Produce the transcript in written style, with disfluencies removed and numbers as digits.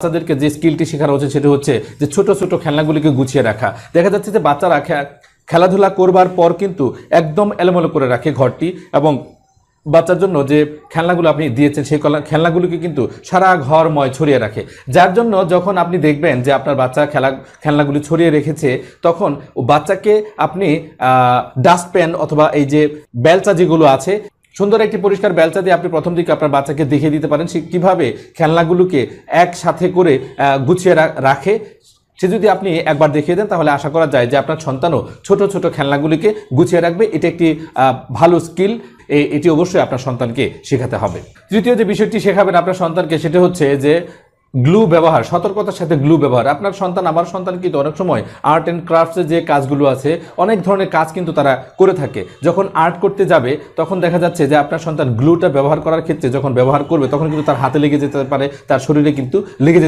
বাচ্চাদেরকে যে স্কিলটি শেখানো হচ্ছে সেটা হচ্ছে যে ছোট ছোট খেলনাগুলিকে গুছিয়ে রাখা। দেখা যাচ্ছে যে বাচ্চারা খেলাধুলা করবার পর কিন্তু একদম এলোমেলো করে রাখে ঘরটি, এবং বাচ্চার জন্য যে খেলনাগুলো আপনি দিয়েছেন সেই খেলনাগুলোকে কিন্তু সারা ঘরময় ছড়িয়ে রাখে, যার জন্য যখন আপনি দেখবেন যে আপনার বাচ্চা খেলনাগুলি ছড়িয়ে রেখেছে, তখন বাচ্চাকে আপনি ডাস্টপ্যান অথবা এই যে বেলচা যেগুলো আছে, সুন্দর একটি পরিষ্কার বেলচা দিয়ে আপনি প্রথম দিকে আপনার বাচ্চাকে দেখিয়ে দিতে পারেন সে কীভাবে খেলনাগুলোকে একসাথে করে গুছিয়ে রাখে। সে যদি আপনি একবার দেখিয়ে দেন তাহলে আশা করা যায় যে আপনার সন্তানও ছোট ছোট খেলনাগুলিকে গুছিয়ে রাখবে। এটি একটি ভালো স্কিল, এটি অবশ্যই আপনার সন্তানকে শেখাতে হবে। তৃতীয় যে বিষয়টি শেখাবেন আপনার সন্তানকে সেটা হচ্ছে যে গ্লু ব্যবহার, সতর্কতার সাথে গ্লু ব্যবহার। আপনার সন্তান, আমার সন্তান কিন্তু অনেক সময় আর্ট অ্যান্ড ক্রাফটসের যে কাজগুলো আছে, অনেক ধরনের কাজ কিন্তু তারা করে থাকে। যখন আর্ট করতে যাবে তখন দেখা যাচ্ছে যে আপনার সন্তান গ্লুটা ব্যবহার করার ক্ষেত্রে যখন ব্যবহার করবে তখন কিন্তু তার হাতে লেগে যেতে পারে, তার শরীরে কিন্তু লেগে